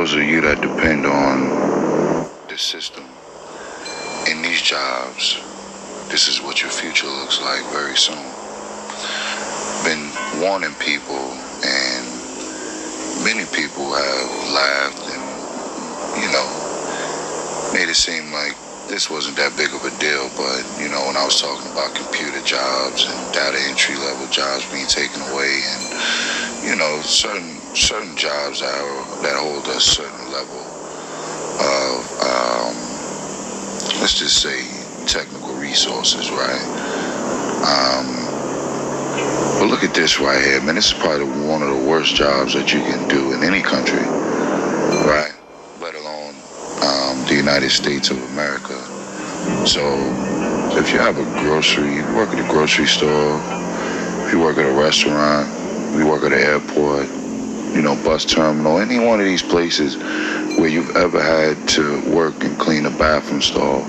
those of you that depend on this system, in these jobs, this is what your future looks like very soon. Been warning people, and many people have laughed and, made it seem like this wasn't that big of a deal. But, when I was talking about computer jobs and data entry level jobs being taken away, and, certain jobs that hold a certain level of, let's just say, technical resources, right? But look at this right here, man. This is probably one of the worst jobs that you can do in any country, right? Let alone the United States of America. So if you have you work at a grocery store, if you work at a restaurant, if you work at an airport, bus terminal, any one of these places where you've ever had to work and clean a bathroom stall,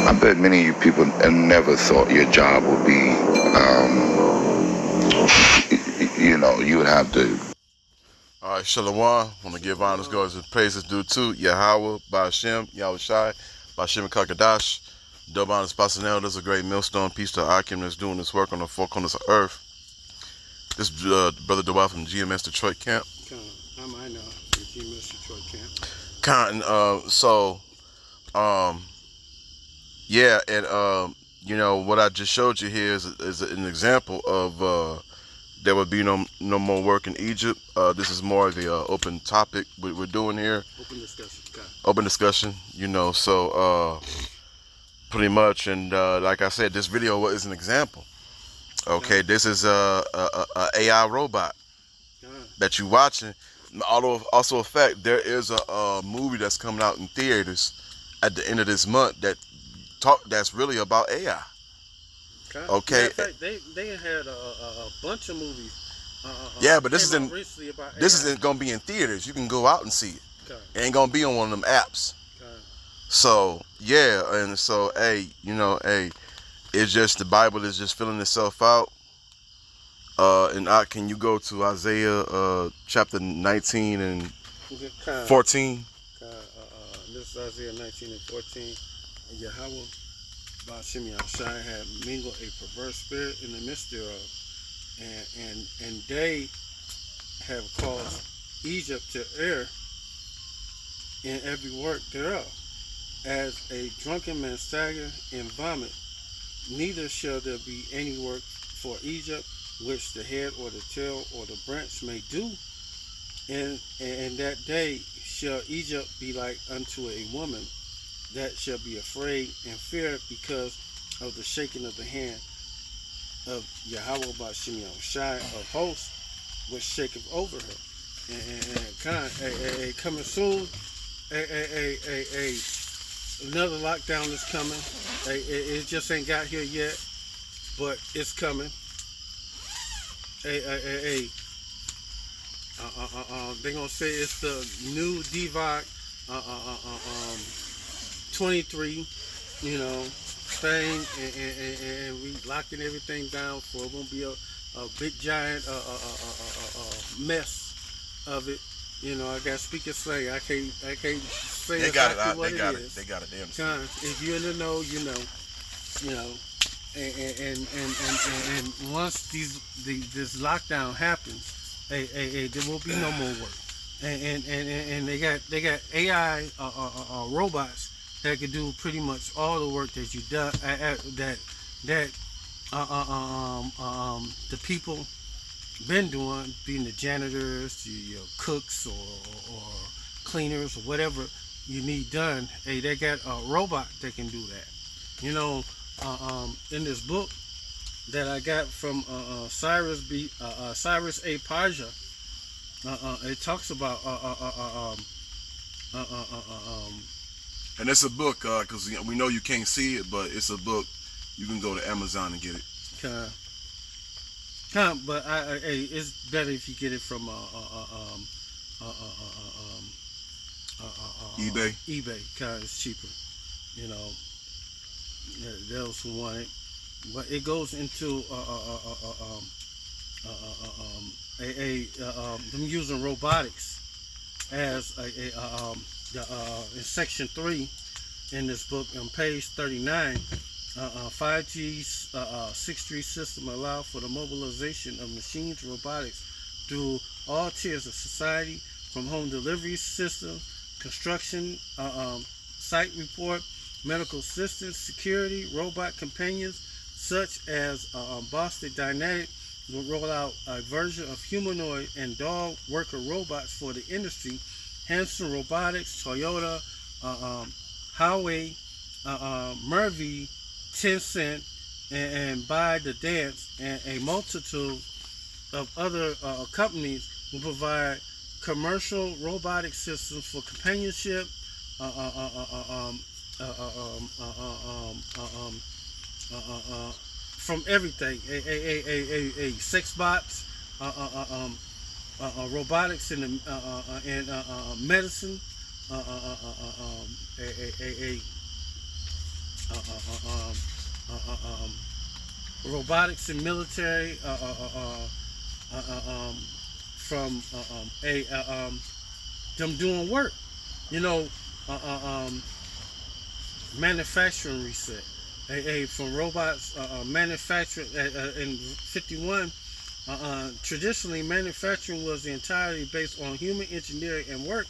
I bet many of you people never thought your job would be, you would have to. All right, Shalom. Want to give honors, glories, and praises due to Yahweh, Ba'Shem, Yahweh Shai, Ba'Shem Kakadash. Double honors, Pasanel. There's a great millstone. Peace to Akim that's doing this work on the four corners of earth. This brother Dwight from GMS Detroit Camp. I know from GMS Detroit Camp. Cotton. Yeah, and what I just showed you here is an example of there would be no more work in Egypt. This is more of the open topic we're doing here. Open discussion. Okay. Open discussion. So pretty much, and like I said, this video is an example. Okay, this is a AI robot that you watching. Although also a fact, there is a movie that's coming out in theaters at the end of this month that's really about AI. Okay. In fact, they had a bunch of movies. Yeah, but this isn't about gonna be in theaters. You can go out and see it. Okay. It ain't gonna be on one of them apps. Okay. So yeah, and so it's just the Bible is just filling itself out. And can you go to Isaiah chapter 19 and 14? This is Isaiah 19 and 14. Yahweh Ba'Shem Yahushai had mingled a perverse spirit in the midst thereof, and they have caused Egypt to err in every work thereof, as a drunken man stagger and vomit. Neither shall there be any work for Egypt, which the head or the tail or the branch may do. And that day shall Egypt be like unto a woman that shall be afraid and fear because of the shaking of the hand of Yahweh Ba'Shem Yahushai of hosts, which shaketh over her. And coming soon, another lockdown is coming. It just ain't got here yet, but it's coming. They're gonna say it's the new DVOC 23, thing, and we locking everything down for it won't be a big giant mess of it. I got speaker slang. I can't say they got exactly it. what They got it is. They got it. Damn. If you're in the know, you know. And once this lockdown happens, there will be no more work. And they got AI robots that can do pretty much all the work that you done the people been doing, being the janitors, your cooks or cleaners or whatever you need done. They got a robot that can do that. In this book that I got from Cyrus A. Paja, it talks about and it's a book because we know you can't see it, but it's a book. You can go to Amazon and get it. But it's better if you get it from eBay. eBay, cause it's cheaper. Those who want it, but it goes into them using robotics as in section 3 in this book on page 39. 5G's 6G system allow for the mobilization of machines, robotics through all tiers of society, from home delivery system, construction, site report, medical assistance, security, robot companions, such as Boston Dynamics will roll out a version of humanoid and dog worker robots for the industry. Hanson Robotics, Toyota, Huawei, Mervy, Tencent, and ByteDance, and a multitude of other companies will provide commercial robotic systems for companionship, from everything, a sex bots, robotics in medicine, robotics in military, from them doing work, manufacturing reset. From robots manufactured in 51. Traditionally, manufacturing was entirely based on human engineering and work.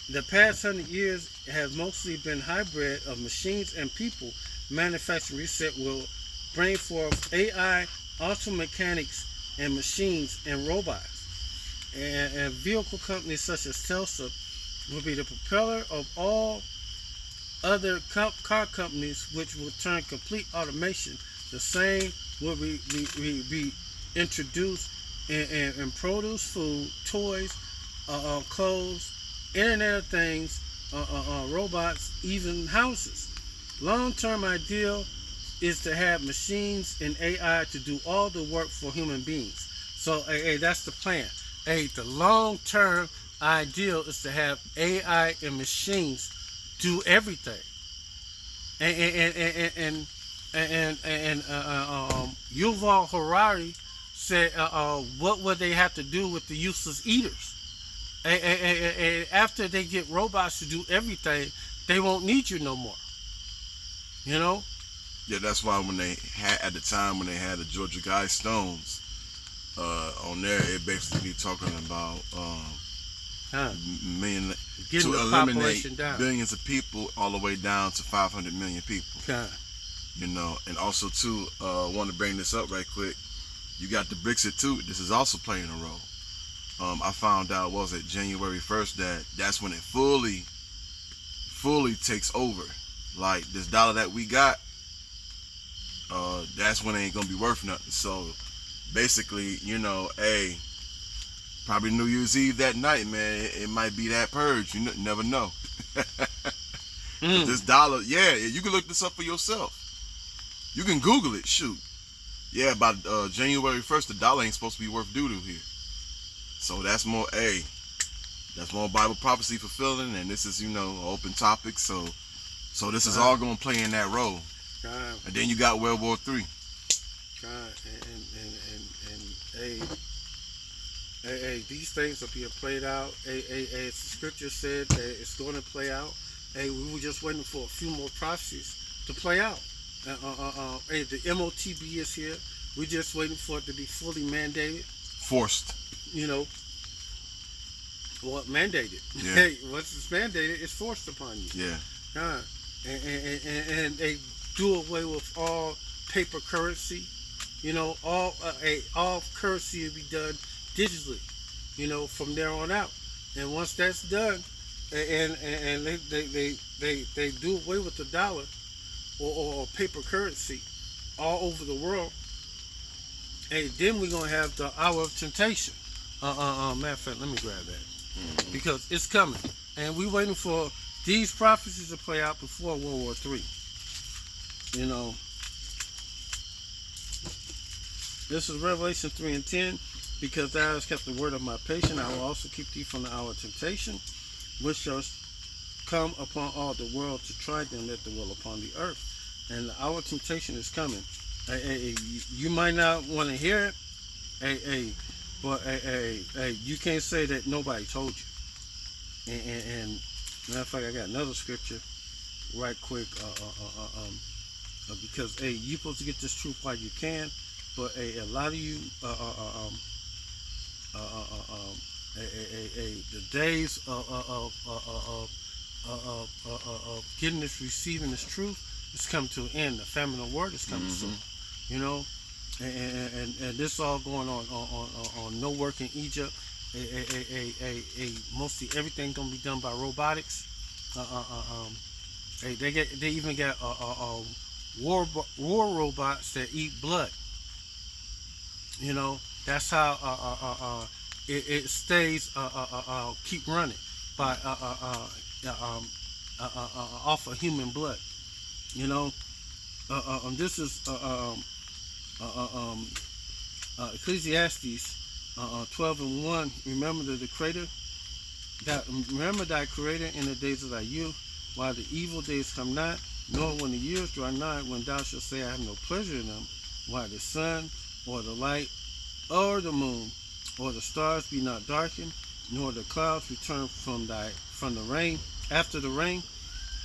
The past 100 years has mostly been hybrid of machines and people. Manufacturing reset will bring forth AI, auto mechanics, and machines and robots. And vehicle companies such as Tesla will be the propeller of all other car companies, which will turn complete automation. The same will be introduced in produce, food, toys, clothes, Internet of Things, robots, even houses. Long-term ideal is to have machines and AI to do all the work for human beings. So, that's the plan. The long-term ideal is to have AI and machines do everything. And Yuval Harari said, what would they have to do with the useless eaters? And after they get robots to do everything, they won't need you no more. Yeah, that's why when they had, at the time when they had the Georgia Guidestones on there, it basically talking about getting to the eliminate population down. billions of people all the way down to 500 million people. And also too, want to bring this up right quick. You got the Brexit too. This is also playing a role. I found out, what was it, January 1st, that's when it fully takes over. Like this dollar that we got, that's when it ain't gonna be worth nothing. So basically, probably New Year's Eve that night, man, it might be that purge. You never know. This dollar, you can look this up for yourself. You can Google it, shoot. Yeah, by January 1st, the dollar ain't supposed to be worth doo-doo here. So that's more Bible prophecy fulfilling, and this is, an open topic. So this is all gonna play in that role. And then you got World War III. These things are being played out. As the scripture said, it's going to play out. We were just waiting for a few more prophecies to play out. The MOTB is here. We're just waiting for it to be fully mandated. Forced. Mandated. Yeah. Once it's mandated, it's forced upon you. Yeah. And they do away with all paper currency. All currency will be done digitally. From there on out. And once that's done, and they do away with the dollar or paper currency all over the world. Then we're gonna have the hour of temptation. Matter of fact, let me grab that because it's coming, and we're waiting for these prophecies to play out before World War III. This is Revelation 3:10. Because thou hast kept the word of my patience, I will also keep thee from the hour of temptation, which shall come upon all the world to try them that dwell upon the earth. And the hour of temptation is coming. You might not want to hear it, but you can't say that nobody told you. and matter of fact, I got another scripture right quick. Because hey, you supposed to get this truth while you can, but a lot of you the days of getting this, receiving this truth is coming to an end. The famine of word is coming soon. You know, and this all going on no work in Egypt. Mostly everything gonna be done by robotics. They even got war robots that eat blood. You know, that's how it stays keep running by off of human blood. You know, this is Ecclesiastes 12:1. Remember the Creator. Remember thy Creator in the days of thy youth, while the evil days come not, nor when the years draw nigh, when thou shalt say, I have no pleasure in them, while the sun or the light or the moon or the stars be not darkened, nor the clouds return from the rain after the rain,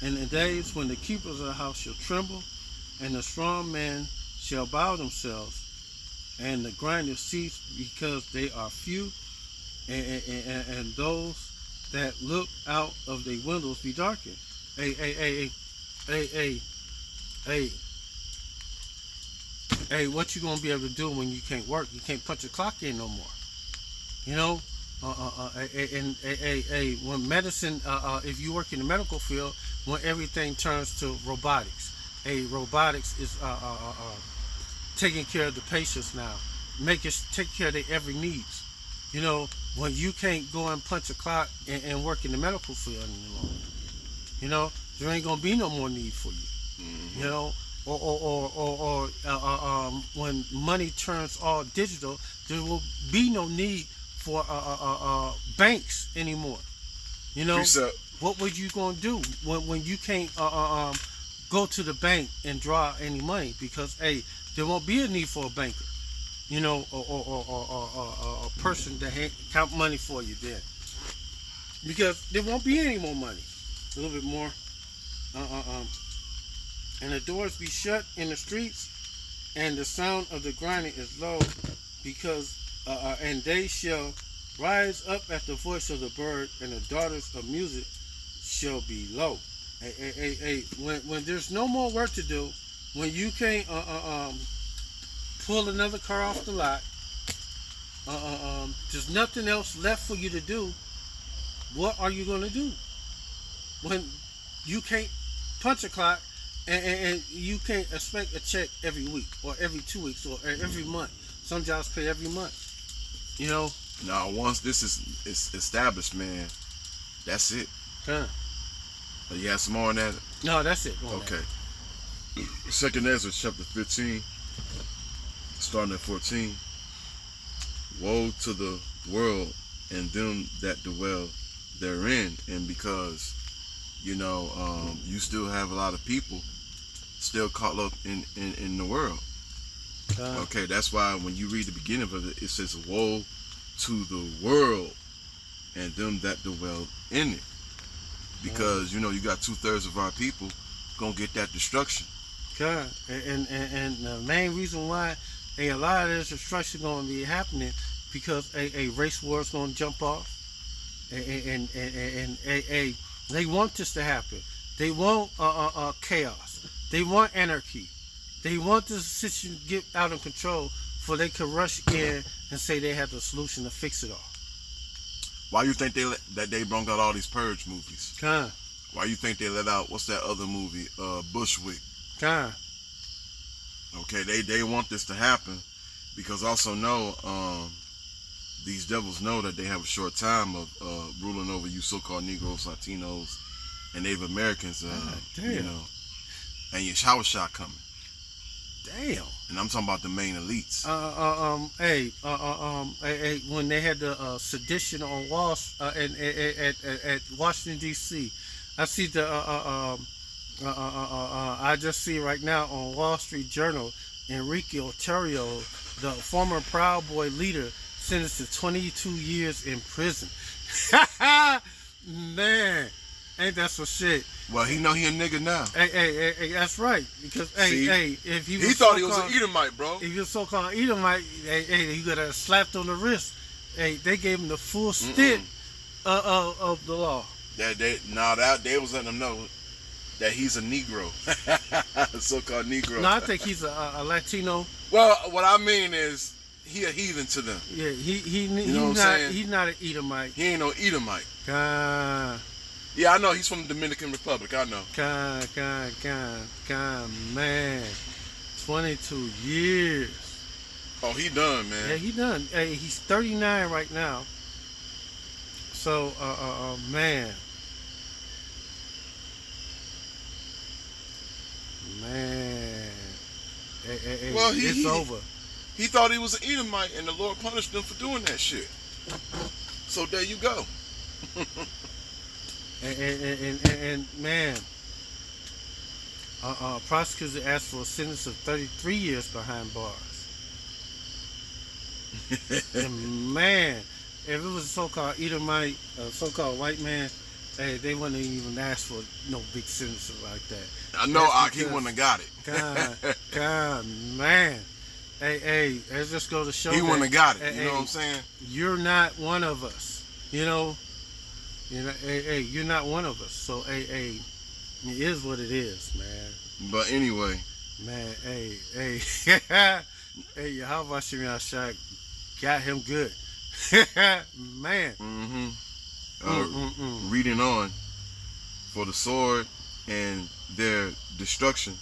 and the days when the keepers of the house shall tremble, and the strong men shall bow themselves, and the grinders cease because they are few, and those that look out of their windows be darkened. Hey, what you gonna be able to do when you can't work? You can't punch a clock in no more. You know, when medicine, if you work in the medical field, when everything turns to robotics, robotics is taking care of the patients now, take care of their every needs. You know, when you can't go and punch a clock and work in the medical field anymore, you know, there ain't gonna be no more need for you. You know, or when money turns all digital, there will be no need for banks anymore. You know, what were you gonna do when you can't go to the bank and draw any money? Because there won't be a need for a banker. You know, or a person to count money for you then, because there won't be any more money. A little bit more. And the doors be shut in the streets, and the sound of the grinding is low, because and they shall rise up at the voice of the bird, and the daughters of music shall be low. When there's no more work to do, when you can't pull another car off the lot, there's nothing else left for you to do. What are you gonna do when you can't punch a clock and you can't expect a check every week or every 2 weeks or every month? Some jobs pay every month. You know. Now, once this is established, man, that's it. You have some more on that? No, that's it. Okay. 2nd Ezra chapter 15, starting at 14. Woe to the world and them that dwell therein, and because you know you still have a lot of people still caught up in the world. Okay, that's why when you read the beginning of it, it says woe to the world and them that dwell in it, because you know you got 2/3 of our people gonna get that destruction. God, and the main reason why a lot of this destruction gonna be happening, because a race war is gonna jump off, and they want this to happen. They want chaos. They want anarchy. They want the situation to get out of control, for they can rush in and say they have the solution to fix it all. Why you think that they brought out all these purge movies? Why you think they let out, what's that other movie, Bushwick? Okay, they want this to happen, because also know these devils know that they have a short time of ruling over you so-called Negroes, Latinos, and Native Americans. You know, and your shower shot coming. Damn. And I'm talking about the main elites. When they had the sedition on at Washington D.C., I see I just see right now on Wall Street Journal, Enrique Otero, the former Proud Boy leader, sentenced to 22 years in prison. man, ain't that some shit? Well, he know he a nigga now. Hey, that's right. Because See? if he He was thought he was so-called- an Edomite, bro. If he was so-called Edomite, he got a slapped on the wrist. Hey, they gave him the full stick of the law. That they was letting him know that he's a Negro, so-called Negro. No, I think he's a Latino. Well, what I mean is he a heathen to them. Yeah, You know what I'm saying? he's not an Edomite. He ain't no Edomite. God, Yeah, I know he's from the Dominican Republic. I know. God, man, 22 years. Oh, he done, Yeah, man. he done. Hey, he's 39 right now. So, man. Hey, Well, it's over. He thought he was an Edomite, and the Lord punished him for doing that shit. So there you go. And man, prosecutors asked for a sentence of 33 years behind bars. And man, if it was a so-called Edomite, so-called white man, hey, they wouldn't even ask for no big sentence like that. I know That's he because- wouldn't have got it. God, man. Hey, let's just go to show He that, wouldn't have got it. hey, You know what I'm saying? you're not one of us. You know, hey, you're not one of us. So, hey, it is what it is, man. But anyway, Man, hey, hey, Yahweh Shemiah Shai got him good. Man. reading on, for the sword and their destruction,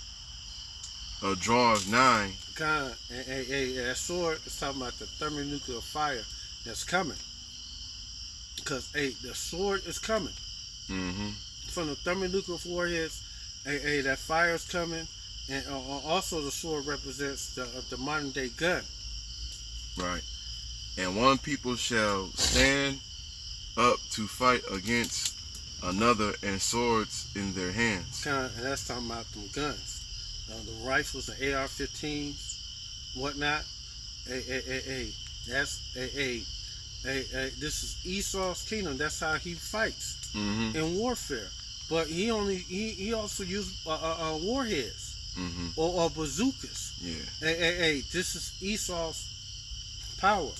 draweth nigh. God, hey, that sword is talking about the thermonuclear fire that's coming. Because, hey, the sword is coming. From the thermonuclear warheads, hey, that fire is coming. And also the sword represents the modern day gun. Right. And one people shall stand up to fight against another, and swords in their hands. And that's talking about them guns. The rifles, the AR-15s, whatnot. Hey, that's this is Esau's kingdom. That's how he fights in warfare. But he also used warheads or bazookas. Yeah. Hey, this is Esau's power.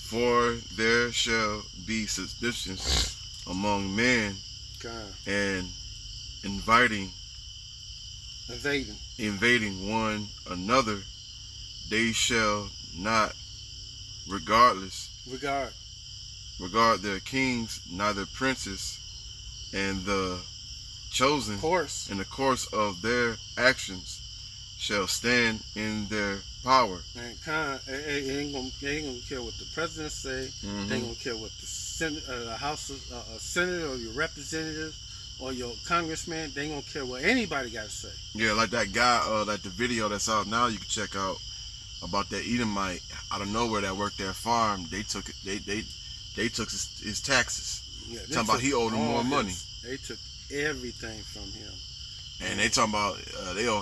For there shall be seditions among men, God, and invading one another. They shall not regard their kings, neither princes, and the chosen course. in the course of their actions shall stand in their power. And they ain't gonna care what the president say. They ain't gonna care what the Senate, the House of Senate, or your representative, or your congressman. They ain't gonna care what anybody got to say. Yeah, like that guy, like the video that's out now, you can check out about that Edomite out of nowhere that worked their farm. They took it. They took his taxes. Yeah, they Talking about took he owed them all more his- money. They took everything from him. And they talking about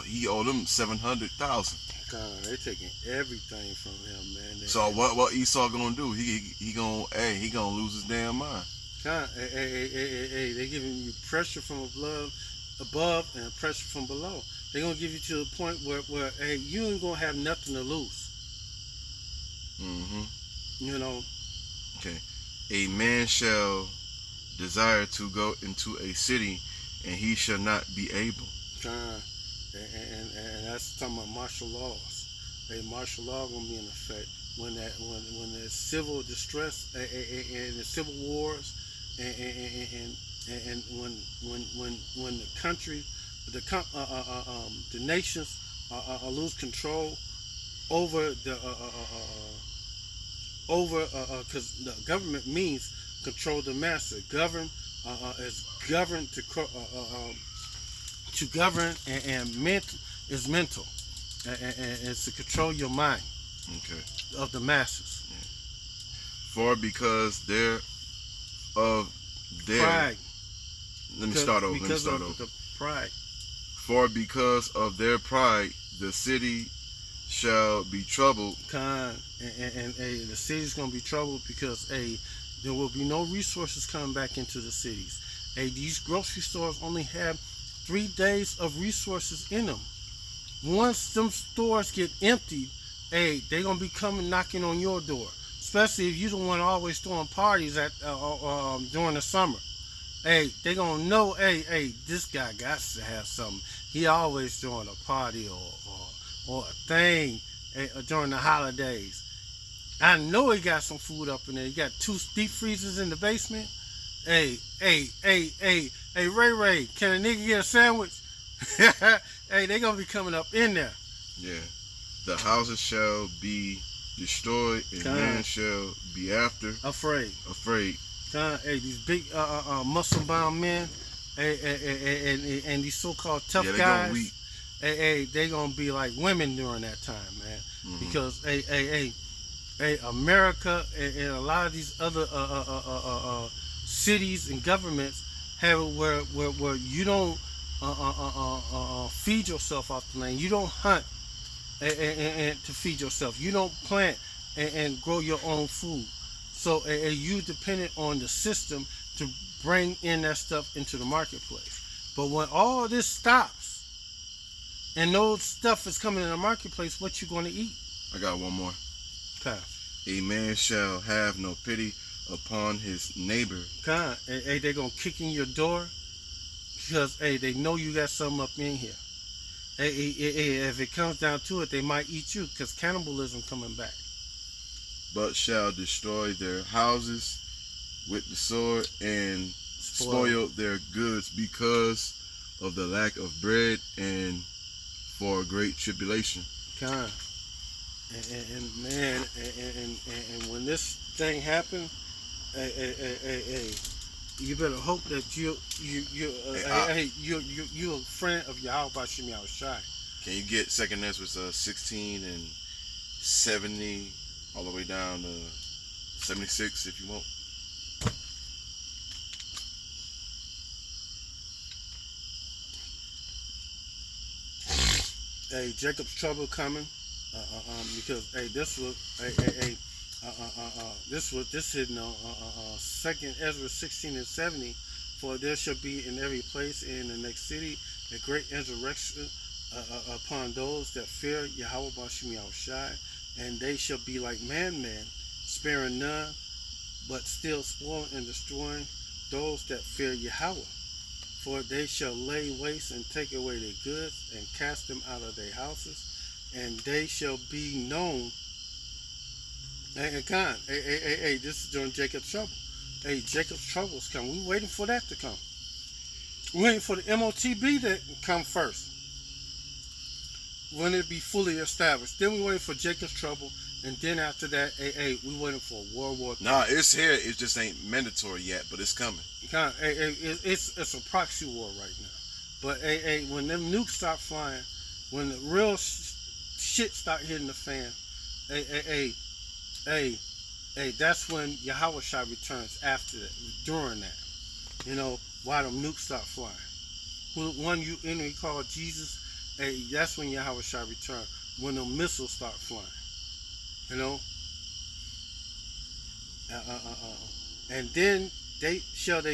he owed them $700,000. God, they taking everything from him, man. So what Esau gonna do? He gonna lose his damn mind. God, they giving you pressure from above and pressure from below. They gonna give you to the point where hey, you ain't gonna have nothing to lose. You know. Okay. A man shall desire to go into a city, and he shall not be able. And that's talking about martial laws. Martial law gonna be in effect when there's civil distress and the civil wars and when the country, the nations lose control over because the government means control the mass. Govern is governed to govern and meant is mental and it's to control your mind. Okay. Of the masses. For because of their Pride. Let me start over. The pride. For because of their pride, the city shall be troubled. And the city's gonna be troubled because there will be no resources coming back into the cities. Hey, these grocery stores only have 3 days of resources in them. Once them stores get emptied, hey, they gonna be coming knocking on your door. Especially if you the one always throwing parties at during the summer. Hey, they gonna know, hey, this guy got to have something. He always throwing a party or a thing during the holidays. I know he got some food up in there. He got 2 deep freezers in the basement. Hey, Ray, can a nigga get a sandwich? Hey, they gonna be coming up in there. Yeah. The houses shall be destroyed, and men shall be afraid. Hey, these big muscle-bound men, and these so-called tough guys, they gonna be like women during that time, man. Mm-hmm. Because America and a lot of these other cities and governments have it where you don't feed yourself off the land. You don't hunt and to feed yourself. You don't plant and grow your own food. So you dependent on the system to bring in that stuff into the marketplace. But when all this stops and no stuff is coming in the marketplace, what you going to eat? I got one more. Okay. A man shall have no pity upon his neighbor. Hey, they going to kick in your door because, hey, they know you got something up in here. Hey, if it comes down to it, they might eat you because cannibalism coming back. But shall destroy their houses with the sword and spoil their goods because of the lack of bread and for great tribulation. And man, and when this thing happened, you better hope that you're a friend of Yahweh Bashim Yahushai. Can you get 2nd Ezra 16 and 70 all the way down to 76 if you want? Hey, Jacob's trouble coming, because this hidden on 2nd Ezra 16 and 70. For there shall be in every place in the next city a great insurrection upon those that fear Yahweh Bashim Yahushai, and they shall be like men, sparing none, but still spoiling and destroying those that fear Yahweh. For they shall lay waste and take away their goods and cast them out of their houses, and they shall be known. Hey, this is during Jacob's trouble. Hey, Jacob's troubles come. We waiting for that to come. We waiting for the MOTB to come first, when it be fully established. Then we waiting for Jacob's trouble, and then after that, we waiting for World War III. Nah, it's here. It just ain't mandatory yet, but it's coming. It's a proxy war right now. But when them nukes start flying, when the real shit start hitting the fan, that's when Yahweh Shai returns after that, during that. You know, while them nukes start flying. One you enemy called Jesus, that's when Yahweh Shai return. When the missiles start flying. You know? And then they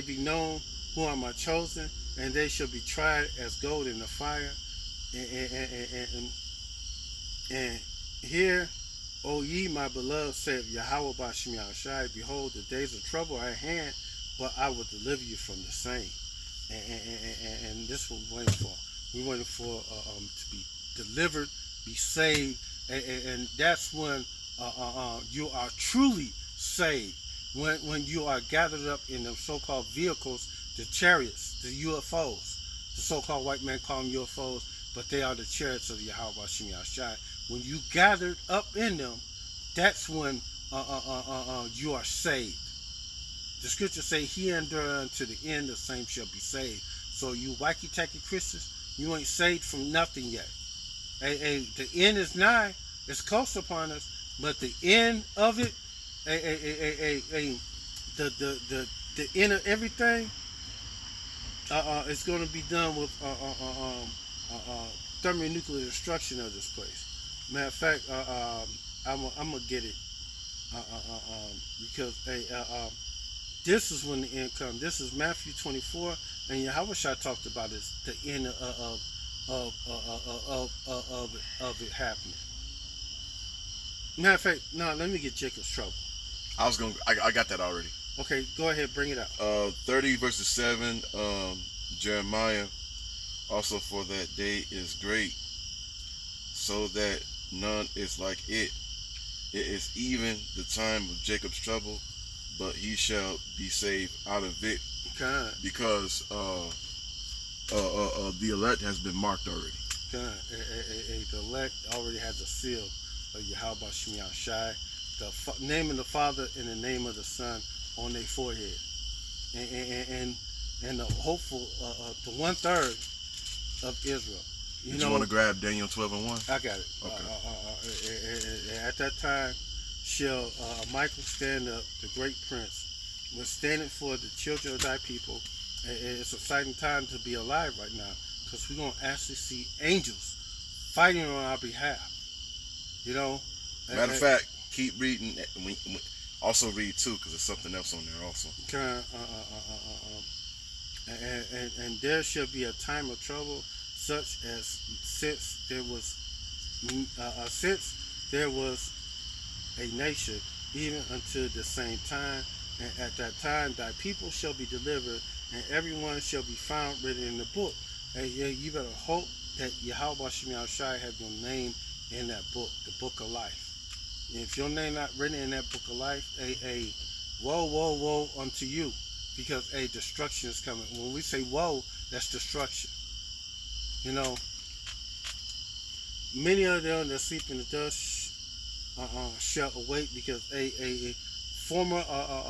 be known who are my chosen, and they shall be tried as gold in the fire. And here, O ye my beloved, saith Yahweh Bashim Yahushai, behold, the days of trouble are at hand, but I will deliver you from the same. And this is what we're waiting for. We're waiting for to be delivered, be saved, and that's when you are truly saved. When you are gathered up in the so-called vehicles, the chariots, the UFOs, the so-called white men call them UFOs, but they are the chariots of Yahweh Bashim Yahushai. When you gathered up in them, that's when you are saved. The scriptures say, he endured unto the end, the same shall be saved. So you wacky-tacky Christians, you ain't saved from nothing yet. The end is nigh, it's close upon us, but the end of it, the end of everything, it's going to be done with thermonuclear destruction of this place. Matter of fact, I'm gonna get it because this is when the end comes. This is Matthew 24, and Yahweh Shai talked about this, the end of it happening. Matter of fact, no, let me get Jacob's trouble. I got that already. Okay, go ahead, bring it out. 30 verses 7, Jeremiah, also for that day is great, so that none is like it. It is even the time of Jacob's trouble, but he shall be saved out of it, God, because the elect has been marked already. God, the elect already has the seal of Yahweh Shem Shai, the name of the Father and the name of the Son on their forehead, and the hopeful, the 1/3 of Israel. You want to grab Daniel 12:1? I got it. Okay. At that time shall Michael stand up, the great prince, was standing for the children of thy people. It's an exciting time to be alive right now, because we're going to actually see angels fighting on our behalf. You know? Matter of fact, keep reading. Also read too, because there's something else on there also. And there shall be a time of trouble, such as since there was a nation, even unto the same time. And at that time, thy people shall be delivered, and everyone shall be found written in the book. And you better hope that Yahweh Shem Shai has your name in that book, the book of life. And if your name not written in that book of life, woe unto you, because destruction is coming. When we say woe, that's destruction. You know, many of them that sleep in the dust shall awake, because a former of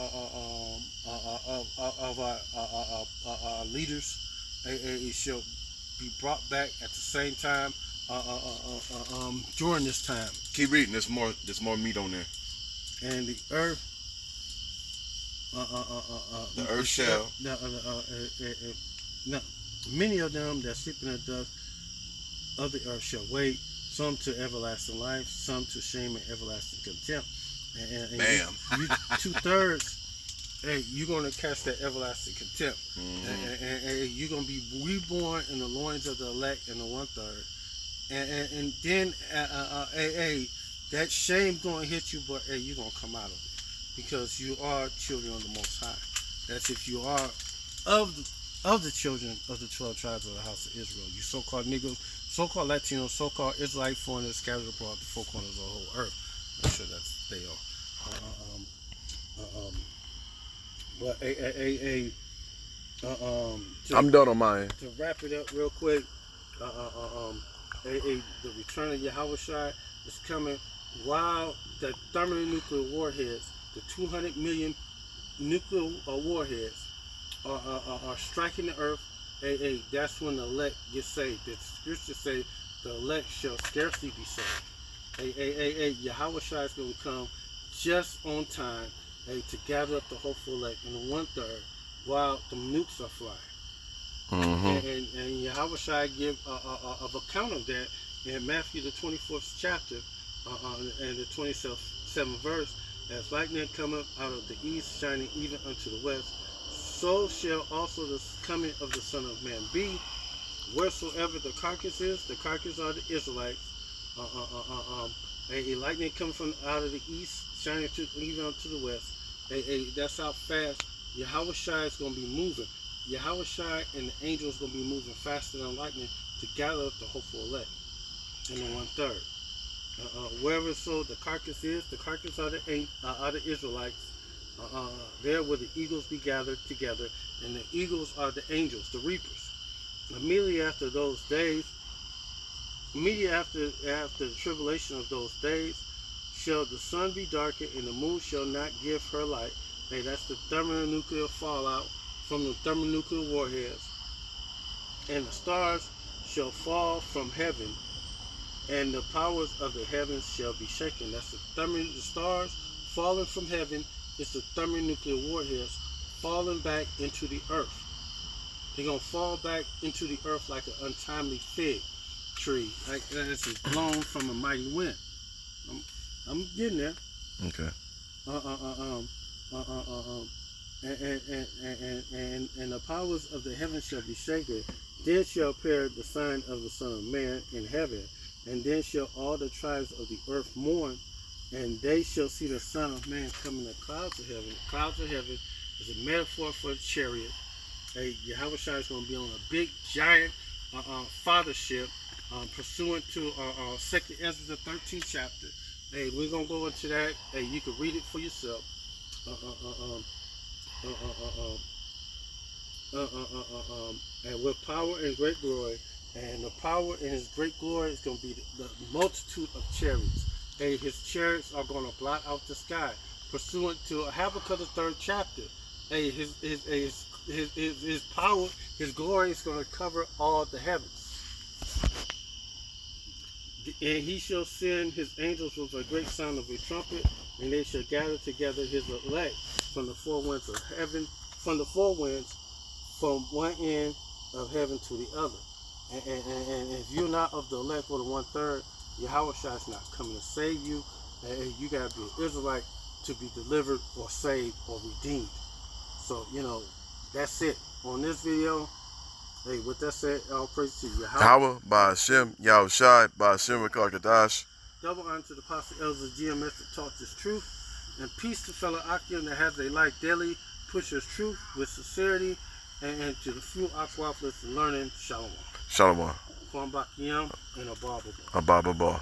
our leaders shall be brought back at the same time during this time. Keep reading. There's more meat on there. And the earth, the earth shall. Many of them that sleep in the dust of the earth shall wake, some to everlasting life, some to shame and everlasting contempt. And Bam. You 2/3, you're going to catch that everlasting contempt. Mm-hmm. And you're going to be reborn in the loins of the elect in the 1/3. And then that shame going to hit you, but you're going to come out of it, because you are children of the Most High. That's if you are of the children of the 12 tribes of the house of Israel. You so-called Negroes, so-called Latinos, so-called Israelite foreigners scattered abroad the four corners of the whole earth. I'm sure that's they are. I'm done on mine. To wrap it up real quick, the return of Yahweh Shai is coming while the thermonuclear warheads, the 200 million nuclear warheads, are striking the earth. That's when the elect gets saved. The scriptures say the elect shall scarcely be saved. Yahweh Shai is going to come just on time to gather up the hopeful elect in the 1/3 while the nukes are flying. Mm-hmm. And Yahweh Shai give of account of that in Matthew the 24th chapter and the 27th verse. As lightning cometh out of the east, shining even unto the west, so shall also the coming of the Son of Man be. Wheresoever the carcass is, the carcass are the Israelites. A lightning coming from out of the east, shining even unto the west. That's how fast Yahweh Shai is going to be moving. Yahweh Shai and the angels going to be moving faster than lightning to gather up the hopeful elect in the 1/3. Wherever so the carcass is, the carcass are the Israelites. There will the eagles be gathered together, and the eagles are the angels, the reapers. Immediately after those days, after the tribulation of those days, shall the sun be darkened, and the moon shall not give her light. That's the thermonuclear fallout from the thermonuclear warheads. And the stars shall fall from heaven, and the powers of the heavens shall be shaken. That's the stars falling from heaven. It's the thermonuclear warheads falling back into the earth. They're going to fall back into the earth like an untimely fig tree, like it's blown from a mighty wind. I'm getting there. Okay. and the powers of the heavens shall be shaken. Then shall appear the sign of the Son of Man in heaven, and then shall all the tribes of the earth mourn, and they shall see the Son of Man come in the clouds of heaven. The clouds of heaven is a metaphor for a chariot. Yahweh Shai is going to be on a big, giant fathership, pursuant to 2nd Ezra, the 13th chapter. Hey, we're going to go into that. Hey, you can read it for yourself. And with power and great glory, and the power and his great glory is going to be the multitude of chariots. And his chariots are going to blot out the sky, pursuant to Habakkuk the 3rd chapter. And his power, his glory is going to cover all the heavens. And he shall send his angels with a great sound of a trumpet, and they shall gather together his elect from the four winds of heaven, from the four winds, from one end of heaven to the other. And if you're not of the elect or the 1/3, Yahweh Shai is not coming to save you. And you got to be an Israelite to be delivered or saved or redeemed. So, that's it on this video. Hey, with that said, all praise to Yahweh. Yahweh, by Hashem, Yahweh Shai, by Hashem, Kadash. Double honor to the Apostle Elders of GMS that taught this truth. And peace to fellow Akim that has their life daily, pushes truth with sincerity, and to the few Aquapolis learning Shalom. Shalom. Kwam Bakiyam and Ababa. Ababa.